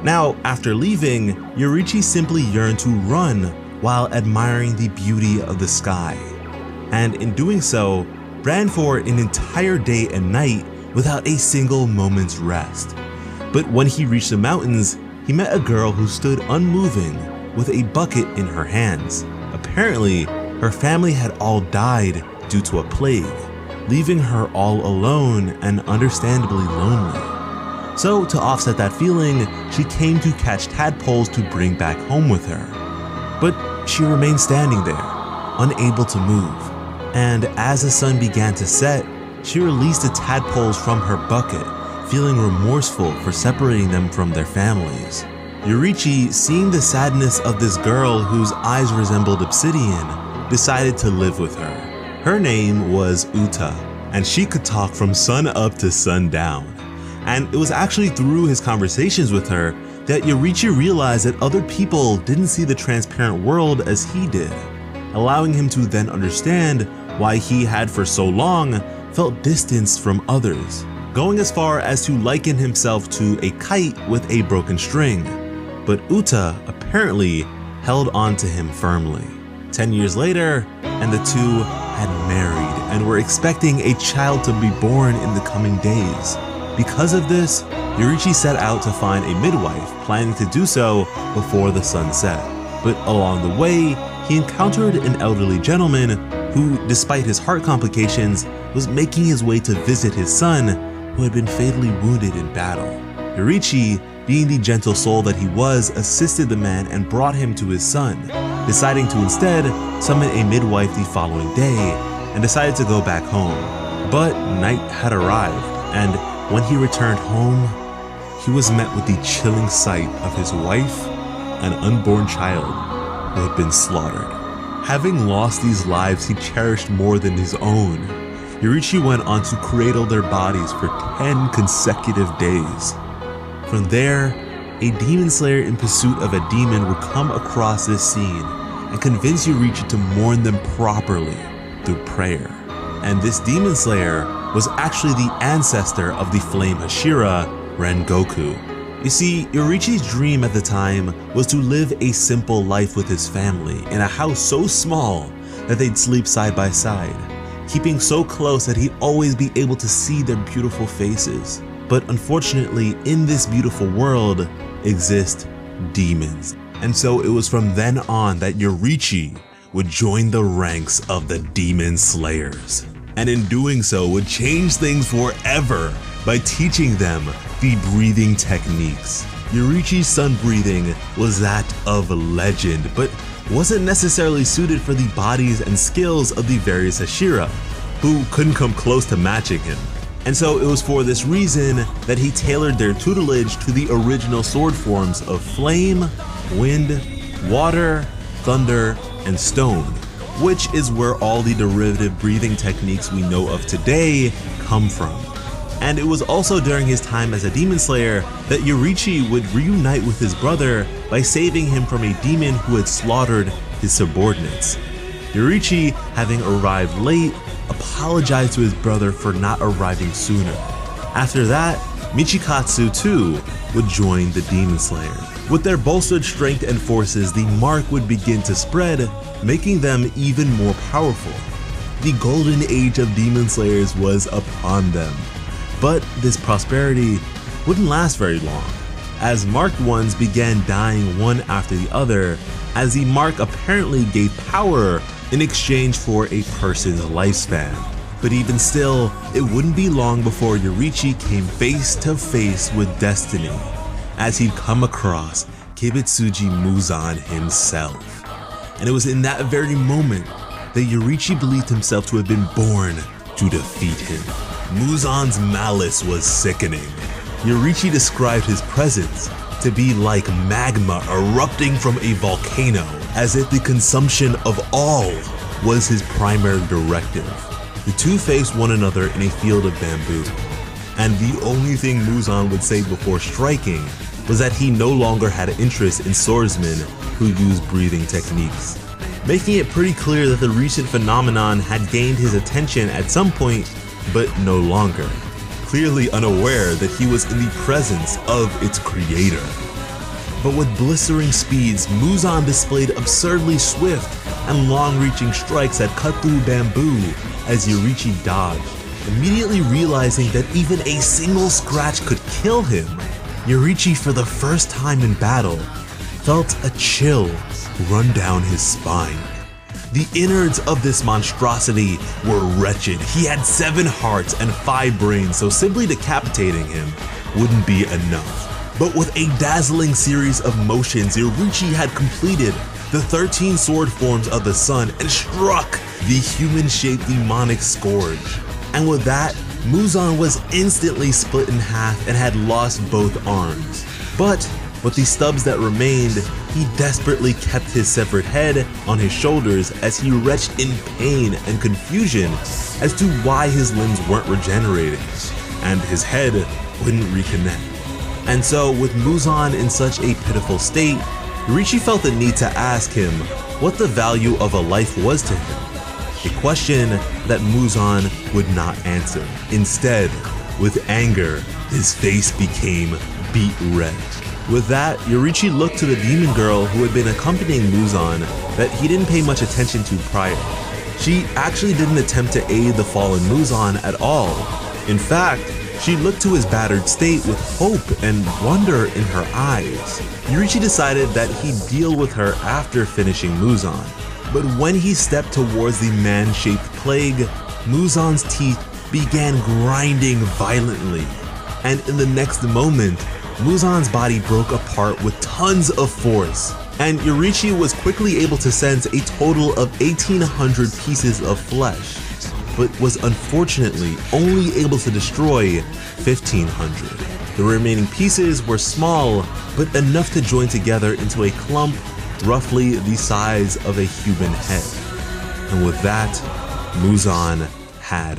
Now, after leaving, Yoriichi simply yearned to run while admiring the beauty of the sky. And in doing so, ran for an entire day and night without a single moment's rest. But when he reached the mountains, he met a girl who stood unmoving with a bucket in her hands. Apparently, her family had all died due to a plague, leaving her all alone and understandably lonely. So to offset that feeling, she came to catch tadpoles to bring back home with her. But she remained standing there, unable to move. And as the sun began to set, she released the tadpoles from her bucket, feeling remorseful for separating them from their families. Yoriichi, seeing the sadness of this girl whose eyes resembled obsidian, decided to live with her. Her name was Uta, and she could talk from sun up to sundown. And it was actually through his conversations with her that Yoriichi realized that other people didn't see the transparent world as he did, allowing him to then understand why he had for so long felt distanced from others, going as far as to liken himself to a kite with a broken string. But Uta apparently held on to him firmly. 10 years later, and the two had married and were expecting a child to be born in the coming days. Because of this, Yoriichi set out to find a midwife, planning to do so before the sun set. But along the way, he encountered an elderly gentleman who, despite his heart complications, was making his way to visit his son, who had been fatally wounded in battle. Yoriichi, being the gentle soul that he was, assisted the man and brought him to his son, deciding to instead summon a midwife the following day and decided to go back home. But night had arrived, and when he returned home, he was met with the chilling sight of his wife and unborn child who had been slaughtered. Having lost these lives he cherished more than his own, Yoriichi went on to cradle their bodies for 10 consecutive days. From there, a demon slayer in pursuit of a demon would come across this scene and convince Yoriichi to mourn them properly through prayer. And this demon slayer was actually the ancestor of the flame Hashira, Rengoku. You see, Yoriichi's dream at the time was to live a simple life with his family in a house so small that they'd sleep side by side, keeping so close that he'd always be able to see their beautiful faces. But unfortunately, in this beautiful world exist demons. And so it was from then on that Yoriichi would join the ranks of the demon slayers. And in doing so would change things forever by teaching them the breathing techniques. Yoriichi's sun breathing was that of a legend, but wasn't necessarily suited for the bodies and skills of the various Hashira, who couldn't come close to matching him. And so it was for this reason that he tailored their tutelage to the original sword forms of flame, wind, water, thunder, and stone, which is where all the derivative breathing techniques we know of today come from. And it was also during his time as a demon slayer that Yoriichi would reunite with his brother by saving him from a demon who had slaughtered his subordinates. Yoriichi, having arrived late, apologized to his brother for not arriving sooner. After that, Michikatsu too would join the demon slayer. With their bolstered strength and forces, the mark would begin to spread, making them even more powerful. The golden age of demon slayers was upon them. But this prosperity wouldn't last very long, as marked ones began dying one after the other, as the mark apparently gave power in exchange for a person's lifespan. But even still, it wouldn't be long before Yoriichi came face to face with destiny, as he'd come across Kibitsuji Muzan himself. And it was in that very moment that Yoriichi believed himself to have been born to defeat him. Muzan's malice was sickening. Yoriichi described his presence to be like magma erupting from a volcano, as if the consumption of all was his primary directive. The two faced one another in a field of bamboo, and the only thing Muzan would say before striking was that he no longer had an interest in swordsmen who used breathing techniques, making it pretty clear that the recent phenomenon had gained his attention at some point, but no longer, clearly unaware that he was in the presence of its creator. But with blistering speeds, Muzan displayed absurdly swift and long-reaching strikes that cut through bamboo as Yoriichi dodged. Immediately realizing that even a single scratch could kill him, Yoriichi, for the first time in battle, felt a chill run down his spine. The innards of this monstrosity were wretched. He had 7 hearts and 5 brains, so simply decapitating him wouldn't be enough. But with a dazzling series of motions, Yoriichi had completed the 13 sword forms of the sun and struck the human-shaped demonic scourge. And with that, Muzan was instantly split in half and had lost both arms. But with the stubs that remained, he desperately kept his severed head on his shoulders as he retched in pain and confusion as to why his limbs weren't regenerating and his head wouldn't reconnect. And so, with Muzan in such a pitiful state, Yoriichi felt the need to ask him what the value of a life was to him, a question that Muzan would not answer. Instead, with anger, his face became beet red. With that, Yoriichi looked to the demon girl who had been accompanying Muzan that he didn't pay much attention to prior. She actually didn't attempt to aid the fallen Muzan at all. In fact, she looked to his battered state with hope and wonder in her eyes. Yoriichi decided that he'd deal with her after finishing Muzan. But when he stepped towards the man-shaped plague, Muzan's teeth began grinding violently. And in the next moment, Muzan's body broke apart with tons of force, and Yoriichi was quickly able to sense a total of 1,800 pieces of flesh, but was unfortunately only able to destroy 1,500. The remaining pieces were small, but enough to join together into a clump roughly the size of a human head. And with that, Muzan had